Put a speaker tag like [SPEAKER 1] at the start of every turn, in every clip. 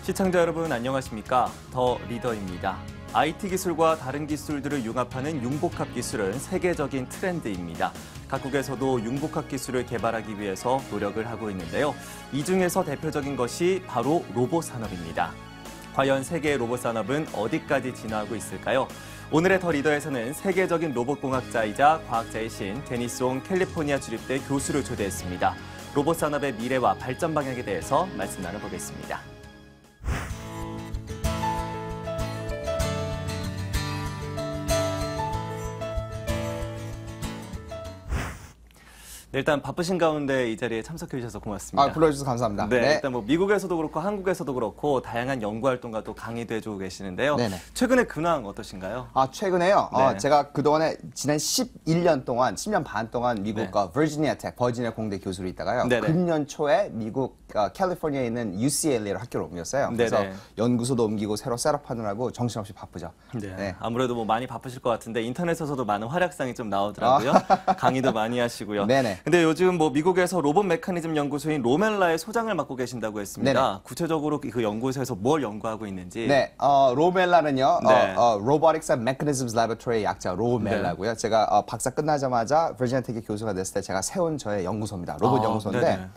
[SPEAKER 1] 시청자 여러분 안녕하십니까? 더 리더입니다. IT 기술과 다른 기술들을 융합하는 융복합 기술은 세계적인 트렌드입니다. 각국에서도 융복합 기술을 개발하기 위해서 노력을 하고 있는데요. 이 중에서 대표적인 것이 바로 로봇 산업입니다. 과연 세계의 로봇 산업은 어디까지 진화하고 있을까요? 오늘의 더 리더에서는 세계적인 로봇공학자이자 과학자이신 데니송 캘리포니아 주립대 교수를 초대했습니다. 로봇 산업의 미래와 발전 방향에 대해서 말씀 나눠보겠습니다. 네, 일단 바쁘신 가운데 이 자리에 참석해 주셔서 고맙습니다.
[SPEAKER 2] 불러주셔서 감사합니다.
[SPEAKER 1] 네, 일단 뭐 미국에서도 그렇고 한국에서도 그렇고 다양한 연구 활동과 또 강의도 해주고 계시는데요.
[SPEAKER 2] 네네.
[SPEAKER 1] 최근에 근황 어떠신가요?
[SPEAKER 2] 최근에요.
[SPEAKER 1] 네.
[SPEAKER 2] 제가 그동안에 지난 11년 동안, 10년 반 동안 미국
[SPEAKER 1] 네.
[SPEAKER 2] 버지니아 공대 교수로 있다가요.
[SPEAKER 1] 네네.
[SPEAKER 2] 금년 초에 미국 캘리포니아에 있는 UCLA로 학교를 옮겼어요. 그래서
[SPEAKER 1] 네네.
[SPEAKER 2] 연구소도 옮기고 새로 셋업하느라고 정신없이 바쁘죠.
[SPEAKER 1] 네. 아무래도 뭐 많이 바쁘실 것 같은데 인터넷에서도 많은 활약상이 좀 나오더라고요. 강의도 많이 하시고요.
[SPEAKER 2] 네네.
[SPEAKER 1] 근데 요즘 뭐 미국에서 로봇 메커니즘 연구소인 로멜라의 소장을 맡고 계신다고 했습니다.
[SPEAKER 2] 네네.
[SPEAKER 1] 구체적으로 그 연구소에서 뭘 연구하고 있는지.
[SPEAKER 2] 네, 로멜라는요,
[SPEAKER 1] 네.
[SPEAKER 2] Robotics and Mechanisms Laboratory의 약자 로멜라고요. 제가 박사 끝나자마자 버지니아 테크 교수가 됐을 때 제가 세운 저의 연구소입니다. 로봇 연구소인데.
[SPEAKER 1] 네네.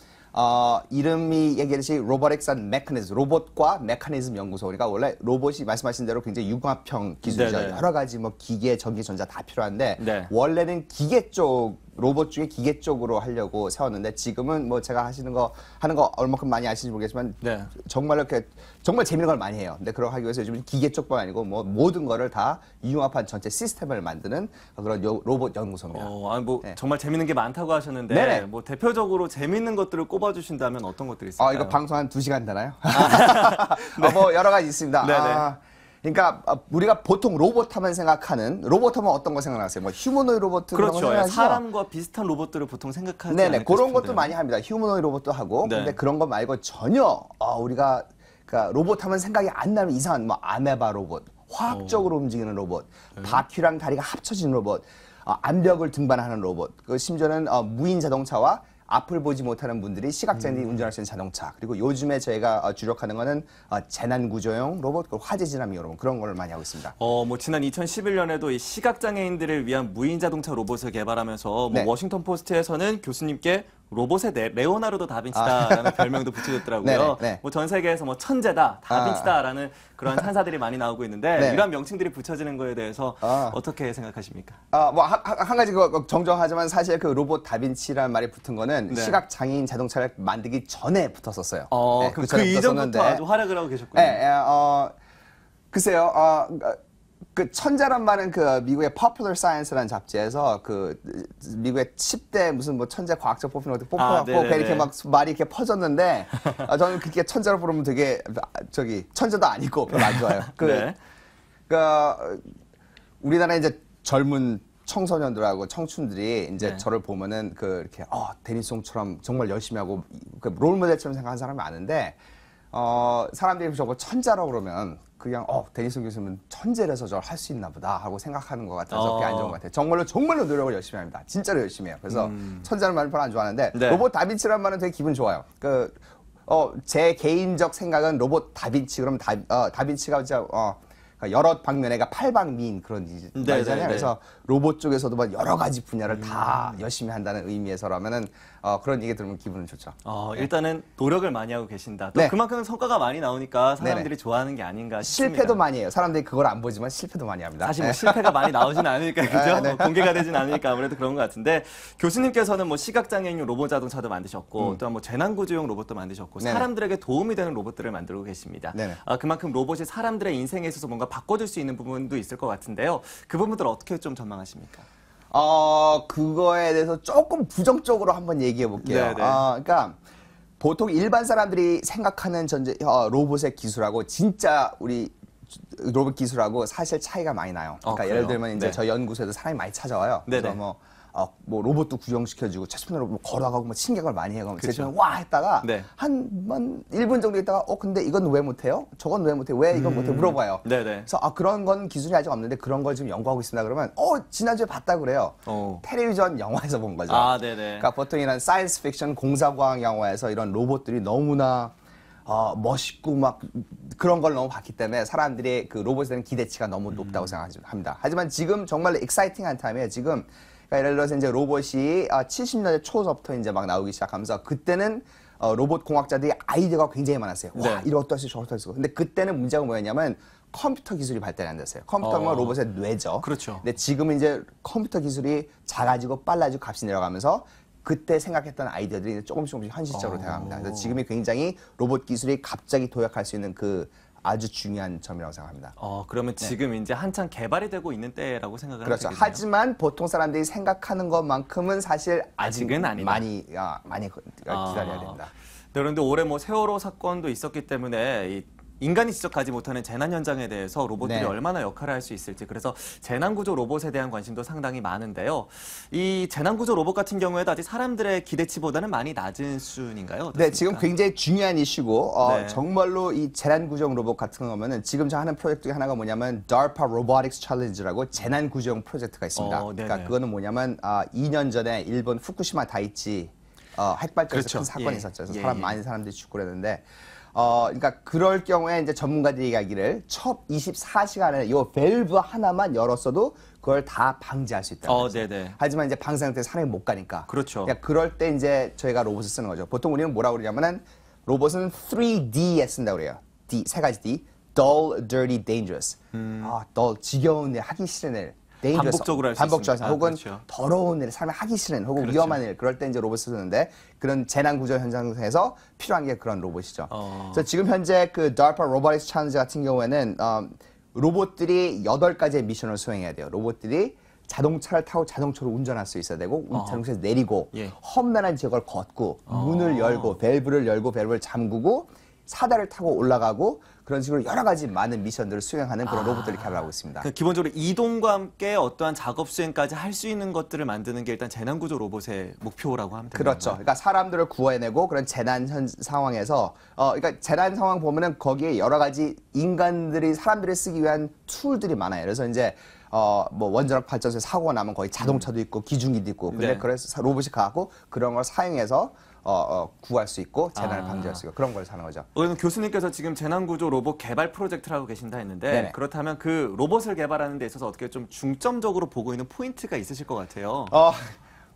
[SPEAKER 2] 이름이 얘기했듯이 Robotics and Mechanism, 로봇과 메커니즘 연구소. 그러니까 원래 로봇이 말씀하신 대로 굉장히 융합형 기술이죠.
[SPEAKER 1] 네네.
[SPEAKER 2] 여러 가지 뭐 기계, 전기, 전자 다 필요한데
[SPEAKER 1] 네.
[SPEAKER 2] 원래는 기계 쪽, 로봇 중에 기계 쪽으로 하려고 세웠는데 지금은 뭐 제가 하는 거 얼마큼 많이 아시는지 모르겠지만
[SPEAKER 1] 네.
[SPEAKER 2] 정말 이렇게 정말 재밌는 걸 많이 해요. 근데 그걸 하기 위해서 요즘 기계 쪽뿐 아니고 뭐 모든 거를 다 융합한 전체 시스템을 만드는 그런 로봇 연구소입니다.
[SPEAKER 1] 네. 정말 재밌는 게 많다고 하셨는데
[SPEAKER 2] 네네.
[SPEAKER 1] 뭐 대표적으로 재밌는 것들을 꼽아주신다면 어떤 것들이 있을까요?
[SPEAKER 2] 이거 방송 한 2시간 되나요? 뭐 여러 가지 있습니다.
[SPEAKER 1] 네네.
[SPEAKER 2] 그러니까 우리가 보통 로봇 하면 생각하는 로봇 하면 어떤 거 생각나세요? 뭐 휴머노이드 로봇 그런 거
[SPEAKER 1] 그렇죠.
[SPEAKER 2] 생각하시죠?
[SPEAKER 1] 사람과 비슷한 로봇들을 보통 생각하지
[SPEAKER 2] 네네,
[SPEAKER 1] 않을까
[SPEAKER 2] 그런
[SPEAKER 1] 싶은데요.
[SPEAKER 2] 것도 많이 합니다. 휴머노이드 로봇도 하고.
[SPEAKER 1] 네.
[SPEAKER 2] 근데 그런 거 말고 전혀 우리가 그러니까 로봇 하면 생각이 안 나는 이상한 뭐 아메바 로봇, 화학적으로 움직이는 로봇, 바퀴랑 다리가 합쳐진 로봇, 암벽을 등반하는 로봇, 심지어는 무인 자동차와 앞을 보지 못하는 분들이 시각장애인이 운전할 수 있는 자동차. 그리고 요즘에 저희가 주력하는 거는 재난구조용 로봇, 화재 진압용 로봇 그런 걸 많이 하고 있습니다.
[SPEAKER 1] 뭐 지난 2011년에도 이 시각장애인들을 위한 무인 자동차 로봇을 개발하면서
[SPEAKER 2] 네.
[SPEAKER 1] 뭐 워싱턴 포스트에서는 교수님께 로봇의 레오나르도 다빈치다라는 별명도 붙여줬더라고요.
[SPEAKER 2] 네네.
[SPEAKER 1] 뭐 전 세계에서 뭐 천재다, 다빈치다라는 그런 찬사들이 많이 나오고 있는데
[SPEAKER 2] 네.
[SPEAKER 1] 이런 명칭들이 붙여지는 거에 대해서 어떻게 생각하십니까?
[SPEAKER 2] 뭐 한 가지 정정하지만 사실 그 로봇 다빈치라는 말이 붙은 거는
[SPEAKER 1] 네.
[SPEAKER 2] 시각 장애인 자동차를 만들기 전에 붙었었어요.
[SPEAKER 1] 그
[SPEAKER 2] 전에
[SPEAKER 1] 이전부터
[SPEAKER 2] 붙었었는데.
[SPEAKER 1] 아주 활약을 하고 계셨군요.
[SPEAKER 2] 글쎄요. 그 천재란 말은 그 미국의 Popular Science라는 잡지에서 그 미국의 10대 무슨 뭐 천재 과학자 뽑히는 것도 뽑혀갖고 이렇게 막 말이 이렇게 퍼졌는데 저는 그렇게 천재로 부르면 되게 천재도 아니고 별로 안 좋아요.
[SPEAKER 1] 네.
[SPEAKER 2] 우리나라 이제 젊은 청소년들하고 청춘들이 이제
[SPEAKER 1] 네.
[SPEAKER 2] 저를 보면은 이렇게 데니송처럼 정말 열심히 하고 롤모델처럼 생각하는 사람이 많은데 사람들이 저거 천재라고 그러면 그냥 데니송 교수님은 천재라서 저걸 할 수 있나 보다 하고 생각하는 것 같아서 그게 안 좋은 것 같아요. 정말로 노력을 열심히 합니다. 진짜로 열심히 해요. 그래서 천재라는 말은 별로 안 좋아하는데
[SPEAKER 1] 네.
[SPEAKER 2] 로봇 다빈치라는 말은 되게 기분 좋아요. 제 개인적 생각은 로봇 다빈치 그러면 다빈치가 진짜 여러 방면에가 팔방미인 그런 말이잖아요. 그래서 로봇 쪽에서도 막 여러 가지 분야를 다 열심히 한다는 의미에서라면은 그런 얘기 들으면 기분은 좋죠.
[SPEAKER 1] 일단은 노력을 많이 하고 계신다. 또
[SPEAKER 2] 네.
[SPEAKER 1] 그만큼 성과가 많이 나오니까 사람들이
[SPEAKER 2] 네네.
[SPEAKER 1] 좋아하는 게 아닌가 싶습니다.
[SPEAKER 2] 실패도 많이 해요. 사람들이 그걸 안 보지만 실패도 많이 합니다.
[SPEAKER 1] 사실 뭐 실패가 많이 나오진 않으니까 그죠?
[SPEAKER 2] 네.
[SPEAKER 1] 공개가 되진 않으니까 아무래도 그런 것 같은데 교수님께서는 뭐 시각장애인용 로봇 자동차도 만드셨고 또한 뭐 재난구조용 로봇도 만드셨고
[SPEAKER 2] 네네.
[SPEAKER 1] 사람들에게 도움이 되는 로봇들을 만들고 계십니다.
[SPEAKER 2] 네네.
[SPEAKER 1] 그만큼 로봇이 사람들의 인생에 있어서 뭔가 바꿔줄 수 있는 부분도 있을 것 같은데요. 그 부분들 어떻게 좀 전망하십니까?
[SPEAKER 2] 그거에 대해서 조금 부정적으로 한번 얘기해 볼게요.
[SPEAKER 1] 네네.
[SPEAKER 2] 그러니까 보통 일반 사람들이 생각하는 로봇의 기술하고 진짜 우리 로봇 기술하고 사실 차이가 많이 나요. 그러니까
[SPEAKER 1] 그래요?
[SPEAKER 2] 예를 들면 이제
[SPEAKER 1] 네.
[SPEAKER 2] 저희 연구소에도 사람이 많이 찾아와요. 그래서
[SPEAKER 1] 네네.
[SPEAKER 2] 뭐 로봇도 구경시켜주고 최초편으로 뭐 걸어가고 뭐 신경을 많이 해요.
[SPEAKER 1] 그쵸.
[SPEAKER 2] 제처럼 와 했다가
[SPEAKER 1] 네.
[SPEAKER 2] 한 1분 정도 있다가 근데 이건 왜 못해요? 저건 왜 못해? 왜 이건 못해? 물어봐요.
[SPEAKER 1] 네네.
[SPEAKER 2] 그래서 그런 건 기술이 아직 없는데 그런 걸 지금 연구하고 있습니다. 그러면 지난주에 봤다 그래요. 텔레비전 영화에서 본 거죠.
[SPEAKER 1] 네네.
[SPEAKER 2] 그러니까 보통 이런 사이언스 픽션 공상과학 영화에서 이런 로봇들이 너무나 멋있고 막 그런 걸 너무 봤기 때문에 사람들이 그 로봇에 대한 기대치가 너무 높다고 생각합니다. 하지만 지금 정말 익사이팅한 타임이에요. 지금 그러니까 예를 들어서 이제 로봇이 70년대 초서부터 이제 막 나오기 시작하면서 그때는 로봇 공학자들이 아이디어가 굉장히 많았어요. 와,
[SPEAKER 3] 네.
[SPEAKER 2] 이것도 할 수 있어, 저것도 할 수 있어. 근데 그때는 문제가 뭐였냐면 컴퓨터 기술이 발달이 안 됐어요. 컴퓨터가 로봇의 뇌죠.
[SPEAKER 3] 그렇죠.
[SPEAKER 2] 근데 지금은 이제 컴퓨터 기술이 작아지고 빨라지고 값이 내려가면서 그때 생각했던 아이디어들이 이제 조금씩 현실적으로 돼갑니다. 그래서 지금이 굉장히 로봇 기술이 갑자기 도약할 수 있는 그 아주 중요한 점이라고 생각합니다.
[SPEAKER 1] 그러면 지금 이제 한창 개발이 되고 있는 때라고 생각을
[SPEAKER 2] 그렇죠.
[SPEAKER 1] 하시겠네요.
[SPEAKER 2] 하지만 보통 사람들이 생각하는 것만큼은 사실
[SPEAKER 1] 아직은 아니다.
[SPEAKER 2] 많이 기다려야 됩니다.
[SPEAKER 1] 네, 그런데 올해 뭐 세월호 사건도 있었기 때문에 이 인간이 지적하지 못하는 재난 현장에 대해서 로봇들이
[SPEAKER 2] 네.
[SPEAKER 1] 얼마나 역할을 할 수 있을지, 그래서 재난구조 로봇에 대한 관심도 상당히 많은데요. 이 재난구조 로봇 같은 경우에도 아직 사람들의 기대치보다는 많이 낮은 수준인가요? 어떻습니까?
[SPEAKER 2] 네, 지금 굉장히 중요한 이슈고
[SPEAKER 1] 네.
[SPEAKER 2] 정말로 이 재난 구조용 로봇 같은 거면은 지금 저 하는 프로젝트 중에 하나가 뭐냐면 DARPA Robotics Challenge라고 재난 구조용 프로젝트가 있습니다.
[SPEAKER 1] 네네.
[SPEAKER 2] 그러니까 그거는 뭐냐면 2년 전에 일본 후쿠시마 다이치 핵발전에서
[SPEAKER 1] 그렇죠.
[SPEAKER 2] 큰 사건이
[SPEAKER 1] 예.
[SPEAKER 2] 있었죠. 그래서
[SPEAKER 1] 예, 예.
[SPEAKER 2] 많은 사람들이 죽고 그랬는데 그러니까 그럴 경우에 이제 전문가들이 이야기를 첫 24시간에 이 밸브 하나만 열었어도 그걸 다 방지할 수 있다.
[SPEAKER 1] 네네.
[SPEAKER 2] 하지만 이제 방사 상태에 사람이 못 가니까.
[SPEAKER 1] 그렇죠.
[SPEAKER 2] 그러니까 그럴 때 이제 저희가 로봇을 쓰는 거죠. 보통 우리는 뭐라고 그러냐면은 로봇은 3D에 쓴다고 그래요. 세 가지 D. Dull, dirty, dangerous. dull, 지겨운 일, 하기 싫은 일. dangerous,
[SPEAKER 1] 반복적으로 할수
[SPEAKER 2] 반복적으로
[SPEAKER 1] 있습니다.
[SPEAKER 2] 혹은
[SPEAKER 1] 그렇죠.
[SPEAKER 2] 더러운 일, 사람이 하기 싫은 혹은
[SPEAKER 1] 그렇죠.
[SPEAKER 2] 위험한 일. 그럴 때 이제 로봇을 쓰는데 그런 재난 구조 현장에서 필요한 게 그런 로봇이죠. 그래서 지금 현재 그 DARPA Robotics Challenge 같은 경우에는 로봇들이 8가지의 미션을 수행해야 돼요. 로봇들이 자동차를 타고 자동차로 운전할 수 있어야 되고 자동차에서 내리고
[SPEAKER 1] 예.
[SPEAKER 2] 험난한 지역을 걷고 문을 열고 밸브를 열고 밸브를 잠그고 사다를 타고 올라가고 그런 식으로 여러 가지 많은 미션들을 수행하는 그런 로봇들을 개발하고 있습니다.
[SPEAKER 1] 그 기본적으로 이동과 함께 어떠한 작업 수행까지 할 수 있는 것들을 만드는 게 일단 재난구조 로봇의 목표라고 하면 됩니다.
[SPEAKER 2] 그렇죠. 그러니까 사람들을 구해내고 그런 재난 상황에서 그러니까 재난 상황 보면은 거기에 여러 가지 사람들이 쓰기 위한 툴들이 많아요. 그래서 이제 뭐 원자력 발전소에 사고가 나면 거의 자동차도 있고 기중기도 있고 근데
[SPEAKER 1] 네.
[SPEAKER 2] 그래서 로봇이 가고 그런 걸 사용해서 구할 수 있고 재난을 방지할 수 있고 그런 걸 사는 거죠.
[SPEAKER 1] 그럼 교수님께서 지금 재난구조 로봇 개발 프로젝트를 하고 계신다 했는데
[SPEAKER 2] 네네.
[SPEAKER 1] 그렇다면 그 로봇을 개발하는 데 있어서 어떻게 좀 중점적으로 보고 있는 포인트가 있으실 것 같아요.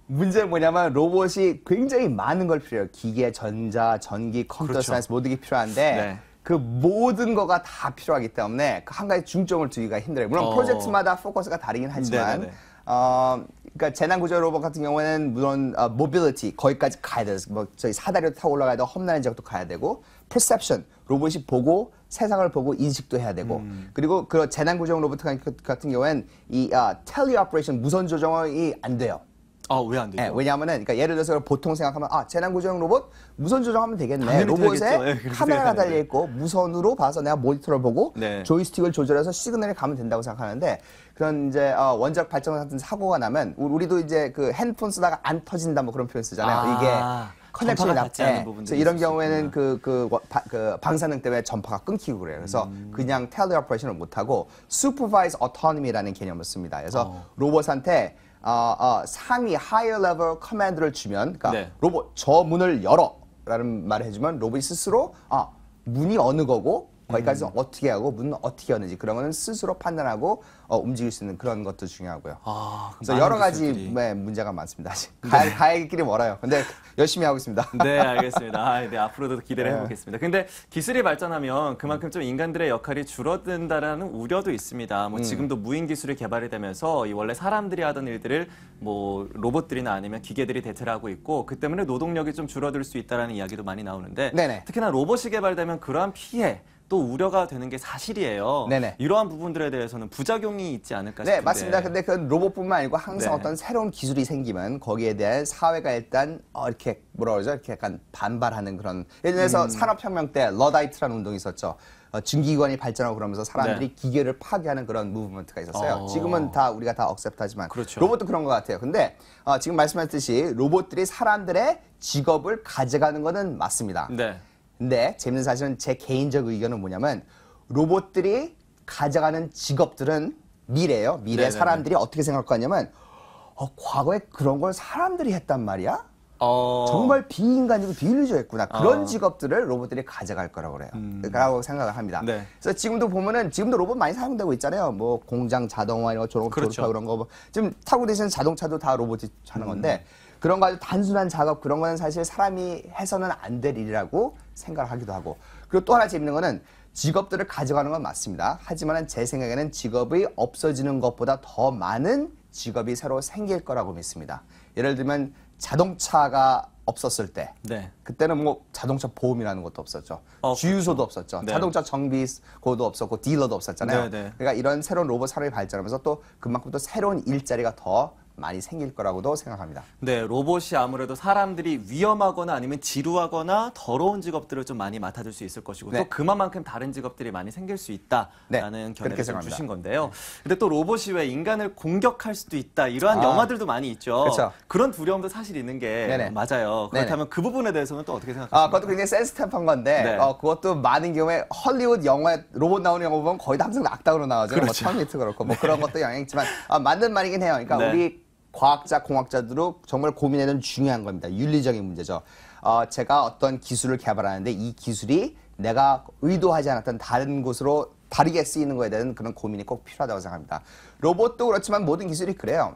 [SPEAKER 2] 문제는 뭐냐면 로봇이 굉장히 많은 걸 필요해요. 기계, 전자, 전기, 컴퓨터
[SPEAKER 1] 그렇죠.
[SPEAKER 2] 사이언스 모든 게 필요한데
[SPEAKER 1] 네.
[SPEAKER 2] 그 모든 거가 다 필요하기 때문에 그 한 가지 중점을 두기가 힘들어요. 물론 프로젝트마다 포커스가 다르긴 하지만
[SPEAKER 1] 네네네.
[SPEAKER 2] 그러니까 재난구조 로봇 같은 경우에는 물론 모빌리티 거기까지 가야 돼요. 뭐 저희 사다리도 타고 올라가야 되고 험난한 지역도 가야 되고 perception 로봇이 보고 세상을 보고 인식도 해야 되고 그리고 그 재난구조 로봇 같은 경우에는 이 텔레오퍼레이션 무선 조정이 안 돼요.
[SPEAKER 1] 왜 안 되죠?
[SPEAKER 2] 네, 왜냐하면은 그러니까 예를 들어서 보통 생각하면 재난구조용 로봇 무선 조정하면 되겠네.
[SPEAKER 1] 당연히
[SPEAKER 2] 로봇에
[SPEAKER 1] 되겠죠. 네, 그렇게
[SPEAKER 2] 카메라가
[SPEAKER 1] 생각하는데.
[SPEAKER 2] 달려 있고 무선으로 봐서 내가 모니터를 보고
[SPEAKER 1] 네.
[SPEAKER 2] 조이스틱을 조절해서 시그널이 가면 된다고 생각하는데 그런 이제 원자력 발전 같은 사고가 나면 우리도 이제 그 핸드폰 쓰다가 안 터진다 뭐 그런 표현 쓰잖아요. 이게 커넥션이
[SPEAKER 1] 전파가 닿지 않는 부분들이
[SPEAKER 2] 그래서 이런
[SPEAKER 1] 있을 수
[SPEAKER 2] 경우에는
[SPEAKER 1] 있구나.
[SPEAKER 2] 그 방사능 때문에 전파가 끊기고 그래요. 그래서 그냥 텔레오퍼레이션을 못 하고 supervised autonomy라는 개념을 씁니다. 그래서 로봇한테 상위 higher level 커맨드를 주면 그러니까
[SPEAKER 1] 네.
[SPEAKER 2] 로봇 저 문을 열어라는 말을 해주면 로봇이 스스로 문이 어느 거고 거기까지 어떻게 하고 문은 어떻게 여는지 그런 거는 스스로 판단하고 움직일 수 있는 그런 것도 중요하고요. 그래서 여러 가지 문제가 많습니다. 아직 갈 길이 멀어요. 근데 열심히 하고 있습니다.
[SPEAKER 1] 네, 알겠습니다. 네, 앞으로도 기대를 해보겠습니다. 근데 기술이 발전하면 그만큼 좀 인간들의 역할이 줄어든다라는 우려도 있습니다. 뭐 지금도 무인 기술이 개발이 되면서 이 원래 사람들이 하던 일들을 뭐 로봇들이나 아니면 기계들이 대체를 하고 있고 그 때문에 노동력이 좀 줄어들 수 있다라는 이야기도 많이 나오는데
[SPEAKER 2] 네네.
[SPEAKER 1] 특히나 로봇이 개발되면 그러한 피해 또 우려가 되는 게 사실이에요.
[SPEAKER 2] 네네.
[SPEAKER 1] 이러한 부분들에 대해서는 부작용이 있지 않을까 싶은데.
[SPEAKER 2] 네, 맞습니다. 근데 그 로봇뿐만 아니고 항상
[SPEAKER 1] 네.
[SPEAKER 2] 어떤 새로운 기술이 생기면 거기에 대한 사회가 일단 이렇게 뭐라 그러죠? 이렇게 약간 반발하는 그런 예를 들어서 산업혁명 때 러다이트라는 운동이 있었죠. 증기기관이 발전하고 그러면서 사람들이
[SPEAKER 1] 네.
[SPEAKER 2] 기계를 파괴하는 그런 무브먼트가 있었어요. 지금은 다 우리가 다 억셉트하지만
[SPEAKER 1] 그렇죠.
[SPEAKER 2] 로봇도 그런 것 같아요. 근데 지금 말씀하셨듯이 로봇들이 사람들의 직업을 가져가는 것은 맞습니다.
[SPEAKER 1] 네.
[SPEAKER 2] 근데 재밌는 사실은 제 개인적 의견은 뭐냐면 로봇들이 가져가는 직업들은 미래예요. 미래
[SPEAKER 1] 네네네.
[SPEAKER 2] 사람들이 어떻게 생각할 거냐면 과거에 그런 걸 사람들이 했단 말이야? 정말 비인간이고 비윤리적이구나. 그런 직업들을 로봇들이 가져갈 거라고 그래요. 라고 생각을 합니다.
[SPEAKER 1] 네.
[SPEAKER 2] 그래서 지금도 보면은 지금도 로봇 많이 사용되고 있잖아요. 뭐 공장 자동화 이런 거 졸업하고
[SPEAKER 1] 그렇죠.
[SPEAKER 2] 그런 거. 뭐 지금 타고 계시는 자동차도 다 로봇이 하는 건데 그런 거 아주 단순한 작업 그런 거는 사실 사람이 해서는 안 될 일이라고 생각을 하기도 하고. 그리고 또 하나 재밌는 거는 직업들을 가져가는 건 맞습니다. 하지만 제 생각에는 직업이 없어지는 것보다 더 많은 직업이 새로 생길 거라고 믿습니다. 예를 들면 자동차가 없었을 때
[SPEAKER 1] 네.
[SPEAKER 2] 그때는 뭐 자동차 보험이라는 것도 없었죠. 주유소도 없었죠.
[SPEAKER 1] 네.
[SPEAKER 2] 자동차 정비고도 없었고 딜러도 없었잖아요.
[SPEAKER 1] 네.
[SPEAKER 2] 그러니까 이런 새로운 로봇 산업이 발전하면서 또 그만큼 또 새로운 일자리가 더 많이 생길 거라고도 생각합니다.
[SPEAKER 1] 네, 로봇이 아무래도 사람들이 위험하거나 아니면 지루하거나 더러운 직업들을 좀 많이 맡아줄 수 있을 것이고
[SPEAKER 2] 네.
[SPEAKER 1] 또 그만큼 다른 직업들이 많이 생길 수 있다라는
[SPEAKER 2] 네,
[SPEAKER 1] 견해를
[SPEAKER 2] 그렇게
[SPEAKER 1] 좀
[SPEAKER 2] 생각합니다.
[SPEAKER 1] 주신 건데요. 근데 또 로봇이 왜 인간을 공격할 수도 있다 이러한 영화들도 많이 있죠.
[SPEAKER 2] 그렇죠.
[SPEAKER 1] 그런 두려움도 사실 있는 게
[SPEAKER 2] 네네.
[SPEAKER 1] 맞아요. 그렇다면 그 부분에 대해서는 또 어떻게 생각하십니까?
[SPEAKER 2] 그것도 굉장히 센스티브한 건데
[SPEAKER 1] 네.
[SPEAKER 2] 그것도 많은 경우에 헐리우드 영화에 로봇 나오는 영화 보면 거의 다 항상 악당으로 나오죠.
[SPEAKER 1] 그렇죠.
[SPEAKER 2] 뭐 터미네이터 그렇고 뭐 그런 것도 영향이 있지만 맞는 말이긴 해요. 그러니까
[SPEAKER 1] 네.
[SPEAKER 2] 우리 과학자, 공학자들도 정말 고민해야 중요한 겁니다. 윤리적인 문제죠. 제가 어떤 기술을 개발하는데 이 기술이 내가 의도하지 않았던 다른 곳으로 다르게 쓰이는 거에 대한 그런 고민이 꼭 필요하다고 생각합니다. 로봇도 그렇지만 모든 기술이 그래요.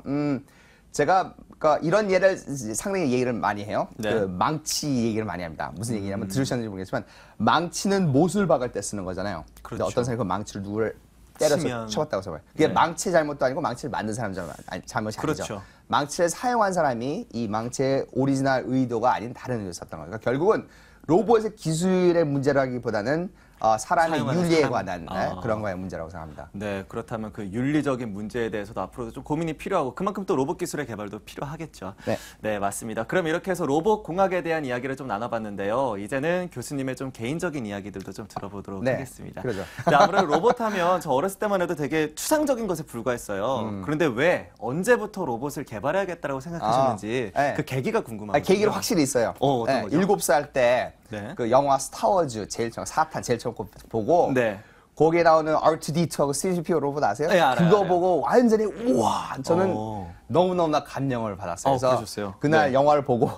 [SPEAKER 2] 제가 그러니까 이런 예를 상당히 얘기를 많이 해요.
[SPEAKER 1] 네.
[SPEAKER 2] 그 망치 얘기를 많이 합니다. 무슨 얘기냐면 들으셨는지 모르겠지만 망치는 못을 박을 때 쓰는 거잖아요. 근데
[SPEAKER 1] 그렇죠.
[SPEAKER 2] 어떤 사람이 그 망치를 누구를 때려서
[SPEAKER 1] 치면.
[SPEAKER 2] 쳐봤다고 생각해요. 그게
[SPEAKER 1] 네.
[SPEAKER 2] 망치의 잘못도 아니고 망치를 만든 사람 잘못이 아니죠.
[SPEAKER 1] 그렇죠.
[SPEAKER 2] 망치를 사용한 사람이 이 망치의 오리지널 의도가 아닌 다른 의도를 썼던 거예요. 그러니까 결국은 로봇의 기술의 문제라기보다는 사람의
[SPEAKER 1] 사용하는
[SPEAKER 2] 윤리에
[SPEAKER 1] 사람.
[SPEAKER 2] 관한 그런 거의 문제라고 생각합니다.
[SPEAKER 1] 네, 그렇다면 그 윤리적인 문제에 대해서도 앞으로도 좀 고민이 필요하고 그만큼 또 로봇 기술의 개발도 필요하겠죠.
[SPEAKER 2] 네.
[SPEAKER 1] 맞습니다. 그럼 이렇게 해서 로봇 공학에 대한 이야기를 좀 나눠봤는데요. 이제는 교수님의 좀 개인적인 이야기들도 좀 들어보도록
[SPEAKER 2] 네,
[SPEAKER 1] 하겠습니다.
[SPEAKER 2] 그러죠.
[SPEAKER 1] 네, 아무래도 로봇 하면 저 어렸을 때만 해도 되게 추상적인 것에 불과했어요. 그런데 왜 언제부터 로봇을 개발해야겠다라고 생각하셨는지
[SPEAKER 2] 네.
[SPEAKER 1] 그 계기가 궁금합니다.
[SPEAKER 2] 계기는 확실히 있어요.
[SPEAKER 1] 어떤 거죠?
[SPEAKER 2] 7살 때
[SPEAKER 1] 네.
[SPEAKER 2] 그 영화 스타워즈 제일 처음 사탄 제일 처음 보고
[SPEAKER 1] 네.
[SPEAKER 2] 거기에 나오는 R2D2하고 C-3PO 로봇 아세요?
[SPEAKER 1] 네, 알아요,
[SPEAKER 2] 그거
[SPEAKER 1] 알아요.
[SPEAKER 2] 보고 완전히 우와 저는
[SPEAKER 1] 오.
[SPEAKER 2] 너무너무나 감명을 받았어요. 그래서
[SPEAKER 1] 그러셨어요?
[SPEAKER 2] 그날
[SPEAKER 1] 네.
[SPEAKER 2] 영화를 보고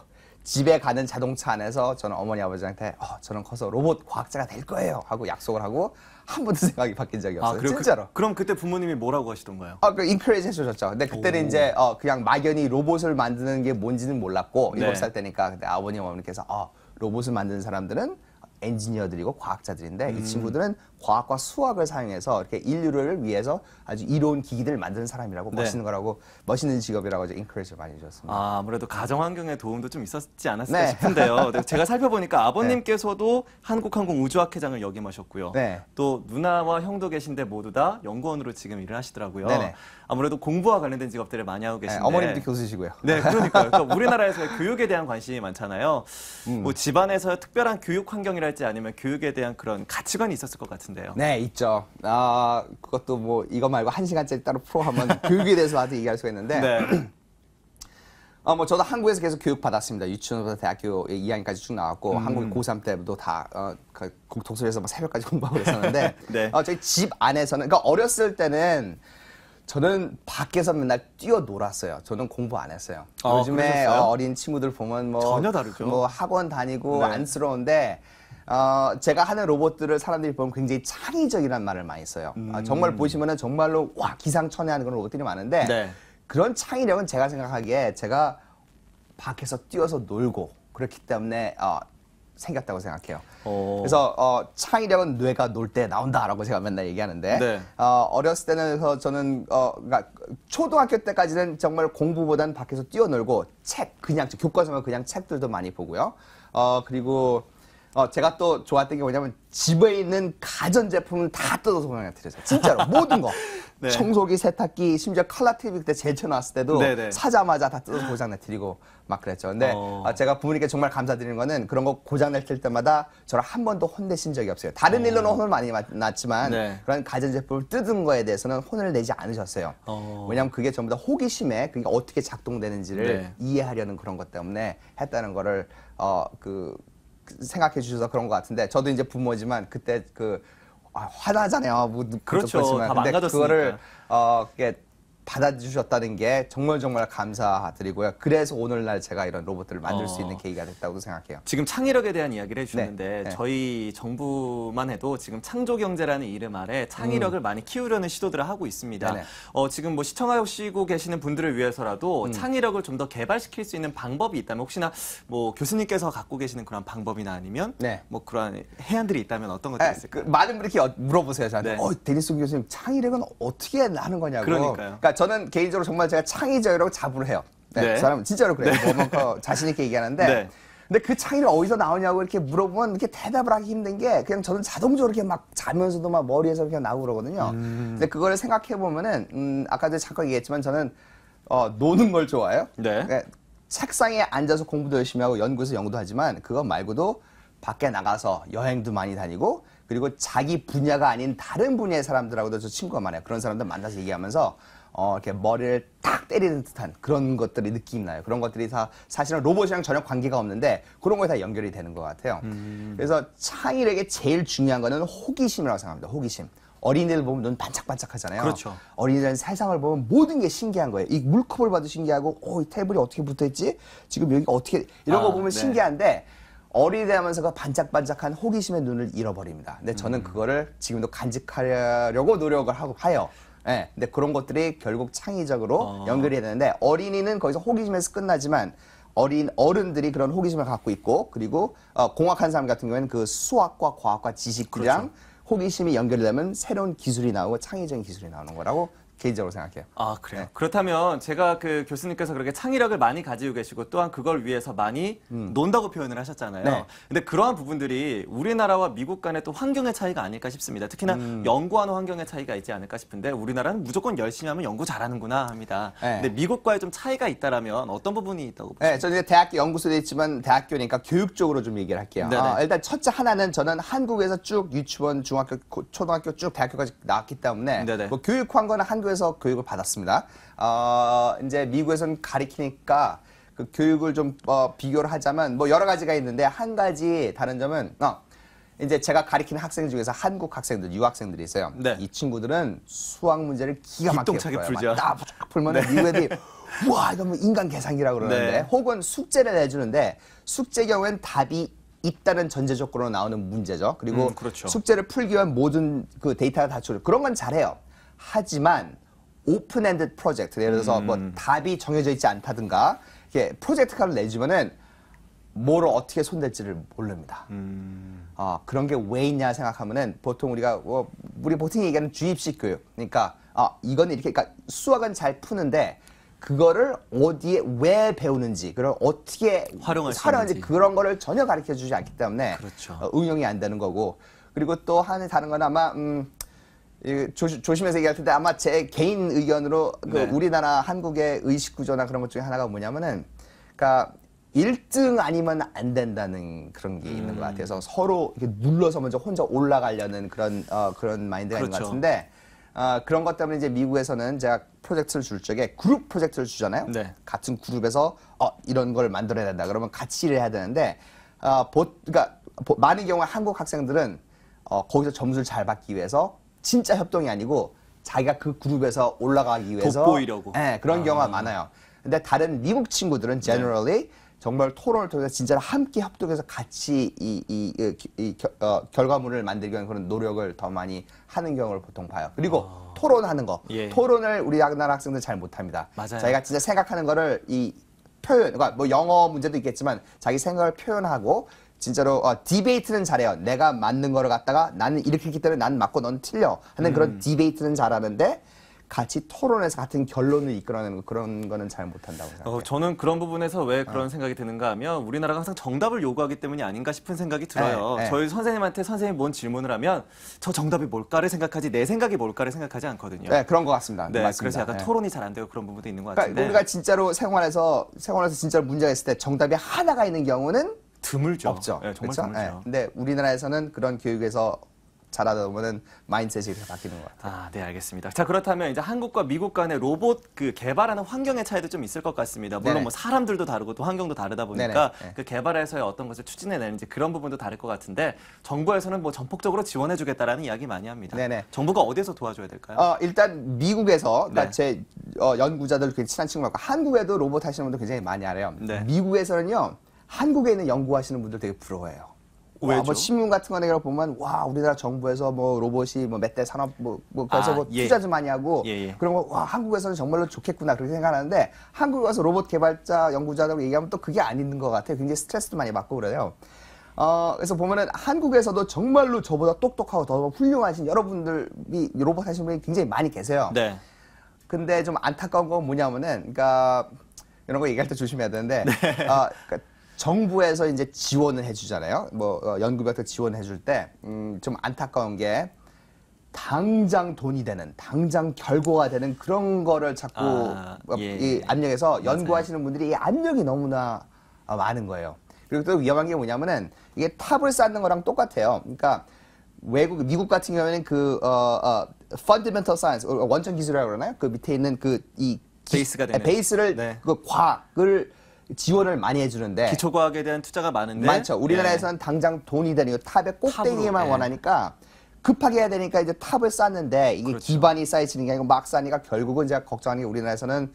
[SPEAKER 2] 집에 가는 자동차 안에서 저는 어머니 아버지한테 저는 커서 로봇 과학자가 될 거예요 하고 약속을 하고 한 번도 생각이 바뀐 적이 없어요.
[SPEAKER 1] 그리고
[SPEAKER 2] 진짜로.
[SPEAKER 1] 그럼 그때 부모님이 뭐라고 하시던가요?
[SPEAKER 2] 그 인커리지 해주셨죠. 근데 그때는 이제 그냥 막연히 로봇을 만드는 게 뭔지는 몰랐고
[SPEAKER 1] 네.
[SPEAKER 2] 7살 때니까 근데 아버님 어머니께서 로봇을 만드는 사람들은 엔지니어들이고 과학자들인데 이 친구들은 과학과 수학을 사용해서 이렇게 인류를 위해서 아주 이로운 기기들을 만드는 사람이라고
[SPEAKER 1] 네.
[SPEAKER 2] 멋있는 거라고 멋있는 직업이라고 이제 인커리지를 많이 해줬습니다.
[SPEAKER 1] 아무래도 가정 환경의 도움도 좀 있었지 않았을까
[SPEAKER 2] 네.
[SPEAKER 1] 싶은데요. 네, 제가 살펴보니까 아버님께서도 한국항공우주학회장을 역임하셨고요.
[SPEAKER 2] 네.
[SPEAKER 1] 또 누나와 형도 계신데 모두 다 연구원으로 지금 일을 하시더라고요.
[SPEAKER 2] 네네.
[SPEAKER 1] 아무래도 공부와 관련된 직업들을 많이 하고 계신데.
[SPEAKER 2] 어머님도 교수시고요.
[SPEAKER 1] 네, 그러니까요. 그러니까 우리나라에서 교육에 대한 관심이 많잖아요. 뭐 집안에서 특별한 교육 환경이랄지 아니면 교육에 대한 그런 가치관이 있었을 것 같은데요.
[SPEAKER 2] 네, 있죠. 그것도 뭐 이거 말고 1시간짜리 따로 프로 하면 교육에 대해서 아주 얘기할 수가 있는데
[SPEAKER 1] 네.
[SPEAKER 2] 뭐 저도 한국에서 계속 교육 받았습니다. 유치원부터 대학교 2학년까지 쭉 나왔고 한국 고3 때도 다 독서실에서 막 새벽까지 공부하고 그랬었는데
[SPEAKER 1] 네.
[SPEAKER 2] 저희 집 안에서는 그러니까 어렸을 때는 저는 밖에서 맨날 뛰어놀았어요. 저는 공부 안 했어요. 요즘에
[SPEAKER 1] 그러셨어요?
[SPEAKER 2] 어린 친구들 보면 뭐
[SPEAKER 1] 전혀 다르죠.
[SPEAKER 2] 뭐 학원 다니고
[SPEAKER 1] 네.
[SPEAKER 2] 안쓰러운데 제가 하는 로봇들을 사람들이 보면 굉장히 창의적이라는 말을 많이 써요. 정말 보시면은 정말로 와 기상천외하는 그런 로봇들이 많은데
[SPEAKER 1] 네.
[SPEAKER 2] 그런 창의력은 제가 생각하기에 제가 밖에서 뛰어서 놀고 그렇기 때문에 생겼다고 생각해요. 그래서 창의력은 뇌가 놀 때 나온다라고 제가 맨날 얘기하는데
[SPEAKER 1] 네.
[SPEAKER 2] 어렸을 때는 그래서 저는 그러니까 초등학교 때까지는 정말 공부보다는 밖에서 뛰어놀고 그냥 교과서만 그냥 책들도 많이 보고요. 그리고 제가 또 좋았던 게 뭐냐면 집에 있는 가전제품은 다 뜯어서 그냥 드렸어요. 진짜로 모든 거.
[SPEAKER 1] 네.
[SPEAKER 2] 청소기, 세탁기, 심지어 컬러 TV 그때 제일 처음 나왔을 때도
[SPEAKER 1] 네네.
[SPEAKER 2] 사자마자 다 뜯어서 고장내 드리고 막 그랬죠. 근데 제가 부모님께 정말 감사드리는 거는 그런 거 고장낼 때마다 저를 한 번도 혼내신 적이 없어요. 다른 일로는 혼을 많이 났지만
[SPEAKER 1] 네.
[SPEAKER 2] 그런 가전제품을 뜯은 거에 대해서는 혼을 내지 않으셨어요. 왜냐하면 그게 전부 다 호기심에 그게 어떻게 작동되는지를
[SPEAKER 1] 네.
[SPEAKER 2] 이해하려는 그런 것 때문에 했다는 거를 생각해 주셔서 그런 것 같은데 저도 이제 부모지만 그때 화나잖아요.
[SPEAKER 1] 그렇죠. 다
[SPEAKER 2] 근데
[SPEAKER 1] 망가졌으니까.
[SPEAKER 2] 그거를 이렇게 받아주셨다는 게 정말 감사드리고요. 그래서 오늘날 제가 이런 로봇들을 만들 수 있는 계기가 됐다고 생각해요.
[SPEAKER 1] 지금 창의력에 대한 이야기를 해주셨는데
[SPEAKER 2] 네.
[SPEAKER 1] 저희 정부만 해도 지금 창조경제라는 이름 아래 창의력을 많이 키우려는 시도들을 하고 있습니다.
[SPEAKER 2] 네네.
[SPEAKER 1] 지금 뭐 시청하시고 계시는 분들을 위해서라도 창의력을 좀 더 개발시킬 수 있는 방법이 있다면 혹시나 뭐 교수님께서 갖고 계시는 그런 방법이나 아니면
[SPEAKER 2] 네.
[SPEAKER 1] 뭐 그런 해안들이 있다면 어떤 것들이 있을까요?
[SPEAKER 2] 많은 분들이 이렇게 물어보세요 저한테.
[SPEAKER 1] 네.
[SPEAKER 2] 데니슨 교수님 창의력은 어떻게 하는 거냐고.
[SPEAKER 1] 그러니까요.
[SPEAKER 2] 그러니까 저는 개인적으로 정말 제가 창의적이라고 자부를 해요. 네,
[SPEAKER 1] 네.
[SPEAKER 2] 그 사람은 진짜로 그래요. 뭐 자신 있게 얘기하는데.
[SPEAKER 1] 네.
[SPEAKER 2] 근데 그 창의력 어디서 나오냐고 이렇게 물어보면 이렇게 대답을 하기 힘든 게 그냥 저는 자동적으로 이렇게 막 자면서도 막 머리에서 이렇게 나오고 그러거든요. 근데 그거를 생각해 보면은 아까도 잠깐 얘기했지만 저는 노는 걸 좋아해요.
[SPEAKER 1] 네.
[SPEAKER 2] 그러니까 책상에 앉아서 공부도 열심히 하고 연구에서 연구도 하지만 그거 말고도 밖에 나가서 여행도 많이 다니고 그리고 자기 분야가 아닌 다른 분야의 사람들하고도 저 친구가 많아요. 그런 사람들 만나서 얘기하면서 이렇게 머리를 탁 때리는 듯한 그런 것들이 느낌이 나요. 그런 것들이 다 사실은 로봇이랑 전혀 관계가 없는데 그런 거에 다 연결이 되는 것 같아요. 그래서 창의력에 제일 중요한 거는 호기심이라고 생각합니다. 호기심. 어린이들 보면 눈 반짝반짝 하잖아요.
[SPEAKER 1] 그렇죠.
[SPEAKER 2] 어린이들은 세상을 보면 모든 게 신기한 거예요. 이 물컵을 봐도 신기하고, 이 테이블이 어떻게 붙어있지? 지금 여기가 어떻게, 이런 거 보면
[SPEAKER 1] 네.
[SPEAKER 2] 신기한데, 어린이들 하면서 그 반짝반짝한 호기심의 눈을 잃어버립니다. 근데 저는 그거를 지금도 간직하려고 노력을 해요. 네, 근데 그런 것들이 결국 창의적으로 연결이 되는데, 어린이는 거기서 호기심에서 끝나지만, 어른들이 그런 호기심을 갖고 있고, 그리고 공학한 사람 같은 경우에는 그 수학과 과학과 지식이랑
[SPEAKER 1] 그렇죠.
[SPEAKER 2] 호기심이 연결되면 새로운 기술이 나오고 창의적인 기술이 나오는 거라고 개인적으로 생각해요.
[SPEAKER 1] 아, 그래요?
[SPEAKER 2] 네.
[SPEAKER 1] 그렇다면 제가 그 교수님께서 그렇게 창의력을 많이 가지고 계시고 또한 그걸 위해서 많이 논다고 표현을 하셨잖아요.
[SPEAKER 2] 네.
[SPEAKER 1] 근데 그러한 부분들이 우리나라와 미국 간의 또 환경의 차이가 아닐까 싶습니다. 특히나 연구하는 환경의 차이가 있지 않을까 싶은데 우리나라는 무조건 열심히 하면 연구 잘하는구나 합니다.
[SPEAKER 2] 네.
[SPEAKER 1] 근데 미국과의 좀 차이가 있다라면 어떤 부분이 있다고 보십니까?
[SPEAKER 2] 네, 저는 이제 대학교 연구소에 있지만 대학교니까 교육적으로 좀 얘기를 할게요.
[SPEAKER 1] 네네.
[SPEAKER 2] 일단 첫째 하나는 저는 한국에서 쭉 유치원, 중학교, 초등학교 쭉 대학교까지 나왔기 때문에
[SPEAKER 1] 네네.
[SPEAKER 2] 뭐 교육 환경은 한국에서 교육을 받았습니다. 이제 미국에서는 가리키니까 그 교육을 좀 비교를 하자면 뭐 여러 가지가 있는데 한 가지 다른 점은 이제 제가 가리키는 학생 중에서 한국 학생들, 유학생들이 있어요.
[SPEAKER 1] 네.
[SPEAKER 2] 이 친구들은 수학 문제를 기가 막히게
[SPEAKER 1] 기똥차게
[SPEAKER 2] 풀어요.
[SPEAKER 1] 풀죠.
[SPEAKER 2] 막 딱 풀면은 미국 애들이 우와 이거 뭐 인간 계산기라고 그러는데
[SPEAKER 1] 네.
[SPEAKER 2] 혹은 숙제를 내주는데 숙제 경우엔 답이 있다는 전제 조건으로 나오는 문제죠. 그리고
[SPEAKER 1] 그렇죠.
[SPEAKER 2] 숙제를 풀기 위한 모든 그 데이터가 다 줄여. 그런 건 잘해요. 하지만 오픈엔드 프로젝트 예를 들어서 뭐 답이 정해져 있지 않다든가 이렇게 프로젝트 카드를 내주면은 뭐를 어떻게 손댈지를 모릅니다. 그런 게 왜 있냐 생각하면은 보통 우리 보통 얘기하는 주입식 교육. 그러니까 이거는 이렇게 그러니까 수학은 잘 푸는데 그거를 어디에 왜 배우는지, 그걸 어떻게
[SPEAKER 1] 활용할 수
[SPEAKER 2] 활용하는지
[SPEAKER 1] 있는지.
[SPEAKER 2] 그런 거를 전혀 가르쳐 주지 않기 때문에
[SPEAKER 1] 그렇죠.
[SPEAKER 2] 응용이 안 되는 거고. 그리고 또 다른 건 아마 조심해서 얘기할 텐데 아마 제 개인 의견으로
[SPEAKER 1] 네.
[SPEAKER 2] 우리나라 한국의 의식 구조나 그런 것 중에 하나가 뭐냐면은 그러니까 1등 아니면 안 된다는 그런 게 있는 것 같아요. 그래서 서로 이렇게 눌러서 먼저 혼자 올라가려는 그런 마인드가 있는 것
[SPEAKER 1] 그렇죠.
[SPEAKER 2] 같은데 그런 것 때문에 이제 미국에서는 제가 프로젝트를 줄 적에 그룹 프로젝트를 주잖아요.
[SPEAKER 1] 네.
[SPEAKER 2] 같은 그룹에서 이런 걸 만들어야 된다. 그러면 같이 일을 해야 되는데 그러니까 많은 경우에 한국 학생들은 거기서 점수를 잘 받기 위해서 진짜 협동이 아니고 자기가 그 그룹에서 올라가기 위해서
[SPEAKER 1] 돋보이려고.
[SPEAKER 2] 네, 그런 경우가 많아요. 근데 다른 미국 친구들은 generally 정말 토론을 통해서 진짜 함께 협동해서 같이 결과물을 만들기 위한 그런 노력을 더 많이 하는 경우를 보통 봐요. 그리고 토론하는 거.
[SPEAKER 1] 예.
[SPEAKER 2] 토론을 우리나라 학생들 잘 못합니다.
[SPEAKER 1] 맞아요.
[SPEAKER 2] 자기가 진짜 생각하는 거를 그러니까 뭐 영어 문제도 있겠지만 자기 생각을 표현하고 진짜로 디베이트는 잘해요. 내가 맞는 거를 갖다가 나는 이렇게 했기 때문에 나는 맞고 넌 틀려 하는 그런 디베이트는 잘하는데 같이 토론해서 같은 결론을 이끌어내는 그런 거는 잘 못한다고 생각해요.
[SPEAKER 1] 저는 그런 부분에서 왜 그런 생각이 드는가 하면 우리나라가 항상 정답을 요구하기 때문이 아닌가 싶은 생각이 들어요.
[SPEAKER 2] 네.
[SPEAKER 1] 저희 선생님한테 선생님이 뭔 질문을 하면 저 정답이 뭘까를 생각하지 내 생각이 뭘까를 생각하지 않거든요.
[SPEAKER 2] 네, 그런 것 같습니다.
[SPEAKER 1] 네,
[SPEAKER 2] 맞습니다.
[SPEAKER 1] 그래서 약간
[SPEAKER 2] 네.
[SPEAKER 1] 토론이 잘 안 되고 그런 부분도 있는 것
[SPEAKER 2] 그러니까
[SPEAKER 1] 같은데
[SPEAKER 2] 우리가 진짜로 생활에서 진짜로 문제가 있을 때 정답이 하나가 있는 경우는
[SPEAKER 1] 드물죠.
[SPEAKER 2] 없죠.
[SPEAKER 1] 네, 정말
[SPEAKER 2] 그렇죠?
[SPEAKER 1] 드물죠.
[SPEAKER 2] 근데 우리나라에서는 그런 교육에서 자라다 보면은 마인드셋이 이렇게 바뀌는 것 같아요.
[SPEAKER 1] 아, 네, 알겠습니다. 자, 그렇다면 이제 한국과 미국 간의 로봇 그 개발하는 환경의 차이도 좀 있을 것 같습니다. 물론
[SPEAKER 2] 네네.
[SPEAKER 1] 뭐 사람들도 다르고 또 환경도 다르다 보니까
[SPEAKER 2] 네네.
[SPEAKER 1] 그 개발에서의 어떤 것을 추진해내는지 그런 부분도 다를 것 같은데 정부에서는 뭐 전폭적으로 지원해주겠다라는 이야기 많이 합니다.
[SPEAKER 2] 네네.
[SPEAKER 1] 정부가 어디에서 도와줘야 될까요?
[SPEAKER 2] 일단 미국에서 그러니까
[SPEAKER 1] 네.
[SPEAKER 2] 제 연구자들 굉장히 친한 친구 같고 한국에도 로봇 하시는 분들 굉장히 많이 알아요.
[SPEAKER 1] 네.
[SPEAKER 2] 미국에서는요 한국에 있는 연구하시는 분들 되게 부러워해요.
[SPEAKER 1] 왜죠?
[SPEAKER 2] 뭐 신문 같은 거 내가 보면 와 우리나라 정부에서 뭐 로봇이 뭐 몇 대 산업 그래서 뭐
[SPEAKER 1] 예.
[SPEAKER 2] 투자도 많이 하고
[SPEAKER 1] 예.
[SPEAKER 2] 그런 거 와 한국에서는 정말로 좋겠구나 그렇게 생각하는데 한국에 와서 로봇 개발자 연구자들 얘기하면 또 그게 아닌 것 같아요. 굉장히 스트레스도 많이 받고 그래요. 그래서 보면은 한국에서도 정말로 저보다 똑똑하고 더 훌륭하신 여러분들이 로봇 하시는 분이 굉장히 많이 계세요.
[SPEAKER 1] 네.
[SPEAKER 2] 근데 좀 안타까운 건 뭐냐면은, 그러니까 이런 거 얘기할 때 조심해야 되는데, 그러니까 정부에서 이제 지원을 해주잖아요. 뭐 연구비한테 지원해줄 때, 좀 안타까운 게 당장 돈이 되는, 당장 결과가 되는 그런 거를 자꾸
[SPEAKER 1] 예.
[SPEAKER 2] 이 압력에서
[SPEAKER 1] 맞아요.
[SPEAKER 2] 연구하시는 분들이 이 압력이 너무나 많은 거예요. 그리고 또 위험한 게 뭐냐면은 이게 탑을 쌓는 거랑 똑같아요. 그러니까 미국 같은 경우에는 fundamental science, 원천 기술이라고 그러나요? 그 밑에 있는
[SPEAKER 1] 베이스가 되는.
[SPEAKER 2] 베이스를,
[SPEAKER 1] 네.
[SPEAKER 2] 그 과학을 지원을 많이 해주는데.
[SPEAKER 1] 기초과학에 대한 투자가 많은데
[SPEAKER 2] 많죠. 우리나라에서는 당장 돈이 되는 탑의 꼭대기만
[SPEAKER 1] 탑으로, 예.
[SPEAKER 2] 원하니까 급하게 해야 되니까 이제 탑을 쌓는데 이게
[SPEAKER 1] 그렇죠.
[SPEAKER 2] 기반이 쌓이지는 게 아니고 막 쌓으니까 결국은 제가 걱정하는 게 우리나라에서는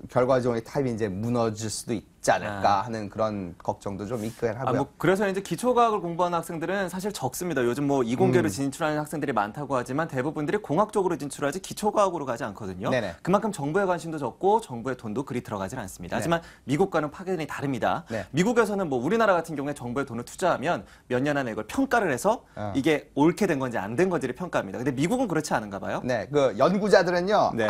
[SPEAKER 2] 결과적으로 탑이 이제 무너질 수도 있지 않을까 하는 그런 걱정도 좀 있긴 하고요.
[SPEAKER 1] 뭐 그래서 이제 기초과학을 공부하는 학생들은 사실 적습니다. 요즘 뭐 이공계로 진출하는 학생들이 많다고 하지만 대부분들이 공학 쪽으로 진출하지 기초과학으로 가지 않거든요.
[SPEAKER 2] 네네.
[SPEAKER 1] 그만큼 정부의 관심도 적고 정부의 돈도 그리 들어가질 않습니다. 하지만 미국과는 파견이 다릅니다.
[SPEAKER 2] 네.
[SPEAKER 1] 미국에서는 뭐 우리나라 같은 경우에 정부의 돈을 투자하면 몇 년 안에 이걸 평가를 해서 이게 옳게 된 건지 안 된 건지를 평가합니다. 근데 미국은 그렇지 않은가 봐요.
[SPEAKER 2] 네, 그 연구자들은요
[SPEAKER 1] 네.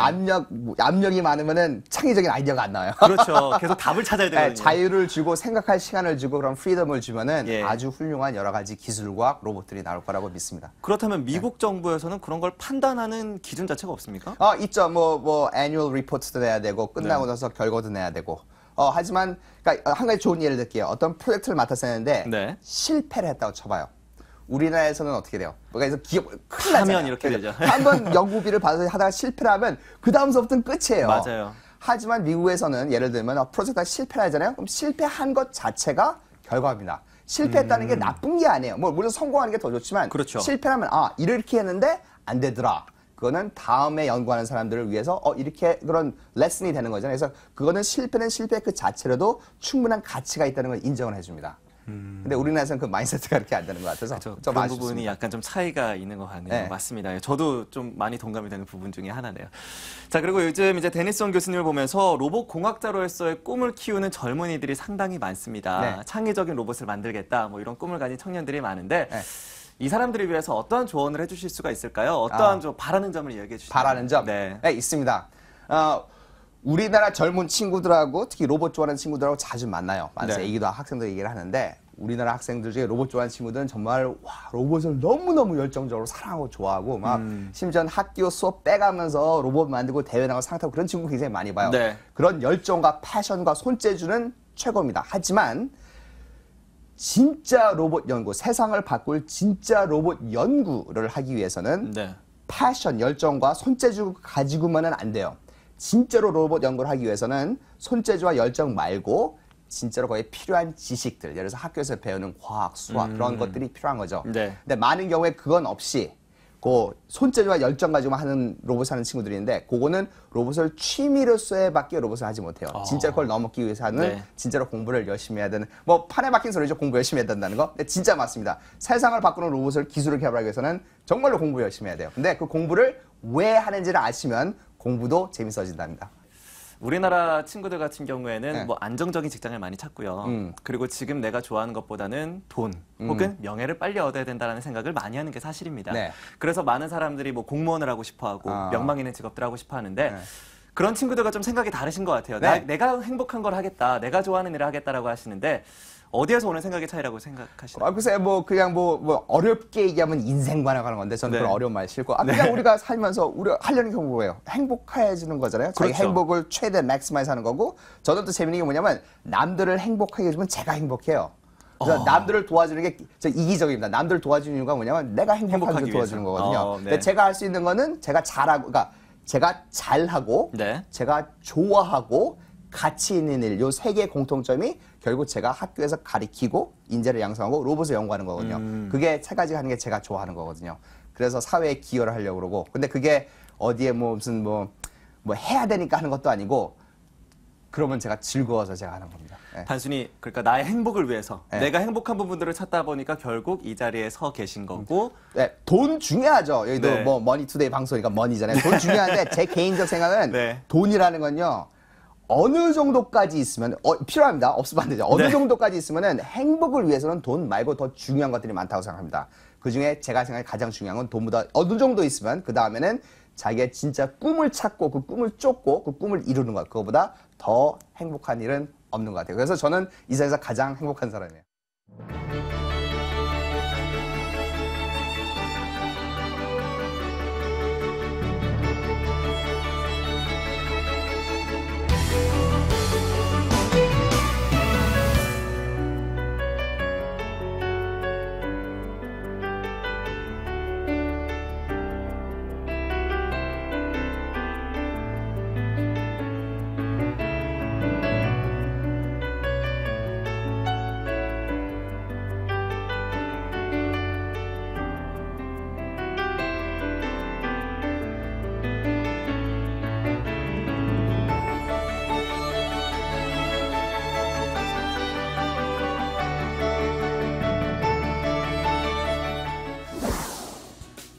[SPEAKER 2] 압력이 많으면은 창의적인 아이디어가 안 나와요.
[SPEAKER 1] 그렇죠. 계속 답을 찾아야 되거든요.
[SPEAKER 2] 네, 자유를 주고 생각할 시간을 주고 그런 프리덤을 주면은
[SPEAKER 1] 예.
[SPEAKER 2] 아주 훌륭한 여러 가지 기술과 로봇들이 나올 거라고 믿습니다.
[SPEAKER 1] 그렇다면 미국 정부에서는 그런 걸 판단하는 기준 자체가 없습니까?
[SPEAKER 2] 있죠. 뭐 annual report도 내야 되고 끝나고
[SPEAKER 1] 네.
[SPEAKER 2] 나서 결과도 내야 되고. 하지만 그러니까 한 가지 좋은 예를 들게요. 어떤 프로젝트를 맡아서 했는데
[SPEAKER 1] 네.
[SPEAKER 2] 실패를 했다고 쳐봐요. 우리나라에서는 어떻게 돼요? 그래서 기업 큰일
[SPEAKER 1] 하면
[SPEAKER 2] 나잖아요.
[SPEAKER 1] 이렇게 되죠.
[SPEAKER 2] 한번 연구비를 받아서 하다가 실패를 하면 그 다음서부터는 끝이에요.
[SPEAKER 1] 맞아요.
[SPEAKER 2] 하지만 미국에서는 예를 들면 프로젝트가 실패를 하잖아요. 그럼 실패한 것 자체가 결과입니다. 실패했다는 게 나쁜 게 아니에요. 뭐 물론 성공하는 게 더 좋지만
[SPEAKER 1] 그렇죠.
[SPEAKER 2] 실패하면 이렇게 했는데 안 되더라. 그거는 다음에 연구하는 사람들을 위해서 이렇게 그런 레슨이 되는 거잖아요. 그래서 그거는 실패는 실패 그 자체로도 충분한 가치가 있다는 걸 인정을 해줍니다. 근데 우리나라에서는 그 마인드세트가 그렇게 안 되는 것 같아서 좀
[SPEAKER 1] 그런
[SPEAKER 2] 아쉽습니다.
[SPEAKER 1] 부분이 약간 좀 차이가 있는 것 같네요.
[SPEAKER 2] 네.
[SPEAKER 1] 맞습니다. 저도 좀 많이 동감이 되는 부분 중에 하나네요. 자, 그리고 요즘 이제 데니슨 교수님을 보면서 로봇 공학자로서의 꿈을 키우는 젊은이들이 상당히 많습니다.
[SPEAKER 2] 네.
[SPEAKER 1] 창의적인 로봇을 만들겠다, 뭐 이런 꿈을 가진 청년들이 많은데
[SPEAKER 2] 네.
[SPEAKER 1] 이 사람들을 위해서 어떠한 조언을 해주실 수가 있을까요? 어떠한 좀 바라는 점을 이야기해 주시죠.
[SPEAKER 2] 바라는 점?
[SPEAKER 1] 네.
[SPEAKER 2] 네, 있습니다. 우리나라 젊은 친구들하고 특히 로봇 좋아하는 친구들하고 자주 만나요. 만나서
[SPEAKER 1] 네.
[SPEAKER 2] 얘기도 학생들 얘기를 하는데 우리나라 학생들 중에 로봇 좋아하는 친구들은 정말 로봇을 너무너무 열정적으로 사랑하고 좋아하고 막 심지어 학교 수업 빼가면서 로봇 만들고 대회 나가고 상 타고 그런 친구 굉장히 많이 봐요.
[SPEAKER 1] 네.
[SPEAKER 2] 그런 열정과 패션과 손재주는 최고입니다. 하지만 진짜 로봇 연구, 세상을 바꿀 진짜 로봇 연구를 하기 위해서는
[SPEAKER 1] 네.
[SPEAKER 2] 패션, 열정과 손재주 가지고만은 안 돼요. 진짜로 로봇 연구를 하기 위해서는 손재주와 열정 말고 진짜로 거기에 필요한 지식들, 예를 들어서 학교에서 배우는 과학, 수학 그런 것들이 필요한 거죠.
[SPEAKER 1] 네.
[SPEAKER 2] 근데 많은 경우에 그건 없이 그 손재주와 열정 가지고만 하는 로봇을 하는 친구들인데 그거는 로봇을 취미로서밖에 로봇을 하지 못해요. 진짜 그걸 넘기 위해서는
[SPEAKER 1] 네.
[SPEAKER 2] 진짜로 공부를 열심히 해야 되는 뭐 판에 박힌 소리죠. 공부 열심히 해야 된다는 거. 근데 진짜 맞습니다. 세상을 바꾸는 로봇을 기술을 개발하기 위해서는 정말로 공부 열심히 해야 돼요. 근데 그 공부를 왜 하는지를 아시면 공부도 재밌어진답니다.
[SPEAKER 1] 우리나라 친구들 같은 경우에는
[SPEAKER 2] 네.
[SPEAKER 1] 뭐 안정적인 직장을 많이 찾고요. 그리고 지금 내가 좋아하는 것보다는 돈 혹은 명예를 빨리 얻어야 된다는 생각을 많이 하는 게 사실입니다.
[SPEAKER 2] 네.
[SPEAKER 1] 그래서 많은 사람들이 뭐 공무원을 하고 싶어 하고 명망 있는 직업들 하고 싶어 하는데
[SPEAKER 2] 네.
[SPEAKER 1] 그런 친구들과 좀 생각이 다르신 것 같아요.
[SPEAKER 2] 네.
[SPEAKER 1] 내가 행복한 걸 하겠다. 내가 좋아하는 일을 하겠다라고 하시는데 어디에서 오는 생각의 차이라고 생각하시나요?
[SPEAKER 2] 글쎄 그냥 뭐 어렵게 얘기하면 인생관에 관한 건데 저는
[SPEAKER 1] 네.
[SPEAKER 2] 그런 어려운 말 싫고 그냥 우리가 살면서 우리가 하려는 게 뭐예요? 행복해지는 거잖아요. 자기
[SPEAKER 1] 그렇죠.
[SPEAKER 2] 행복을 최대 맥시마이즈 하는 거고 저는 또 재밌는 게 뭐냐면 남들을 행복하게 해주면 제가 행복해요. 그래서 남들을 도와주는 게 저 이기적입니다. 남들을 도와주는 이유가 뭐냐면 내가 행복하게
[SPEAKER 1] 행복하기
[SPEAKER 2] 도와주는
[SPEAKER 1] 위해서.
[SPEAKER 2] 거거든요.
[SPEAKER 1] 네.
[SPEAKER 2] 근데 제가 할 수 있는 거는 제가 잘하고, 그러니까 제가 잘하고,
[SPEAKER 1] 네.
[SPEAKER 2] 제가 좋아하고, 가치 있는 일, 요 세 개의 공통점이 결국 제가 학교에서 가리키고, 인재를 양성하고, 로봇을 연구하는 거거든요. 그게 세 가지가 하는 게 제가 좋아하는 거거든요. 그래서 사회에 기여를 하려고 그러고, 근데 그게 어디에 뭐 무슨 뭐 해야 되니까 하는 것도 아니고, 그러면 제가 즐거워서 제가 하는 겁니다. 예.
[SPEAKER 1] 단순히 그러니까 나의 행복을 위해서
[SPEAKER 2] 네.
[SPEAKER 1] 내가 행복한 부분들을 찾다 보니까 결국 이 자리에 서 계신 거고
[SPEAKER 2] 네, 돈 중요하죠. 여기도
[SPEAKER 1] 네.
[SPEAKER 2] 뭐 머니투데이 방송이니까 머니잖아요. 돈 중요한데 제 개인적 생각은
[SPEAKER 1] 네.
[SPEAKER 2] 돈이라는 건요. 어느 정도까지 있으면 필요합니다. 없으면 안 되죠. 어느
[SPEAKER 1] 네.
[SPEAKER 2] 정도까지 있으면은 행복을 위해서는 돈 말고 더 중요한 것들이 많다고 생각합니다. 그중에 제가 생각해 가장 중요한 건 돈보다 어느 정도 있으면 그 다음에는 자기의 진짜 꿈을 찾고 그 꿈을 쫓고 그 꿈을 이루는 것, 그거보다 더 행복한 일은 없는 것 같아요. 그래서 저는 이 세상에서 가장 행복한 사람이에요.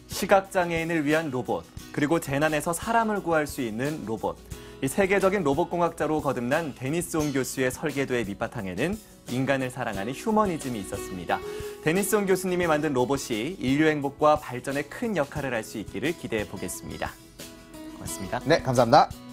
[SPEAKER 1] 시각장애인을 위한 로봇, 그리고 재난에서 사람을 구할 수 있는 로봇. 이 세계적인 로봇공학자로 거듭난 데니스 옹 교수의 설계도의 밑바탕에는 인간을 사랑하는 휴머니즘이 있었습니다. 데니스 옹 교수님이 만든 로봇이 인류 행복과 발전에 큰 역할을 할 수 있기를 기대해 보겠습니다. 고맙습니다.
[SPEAKER 2] 네, 감사합니다.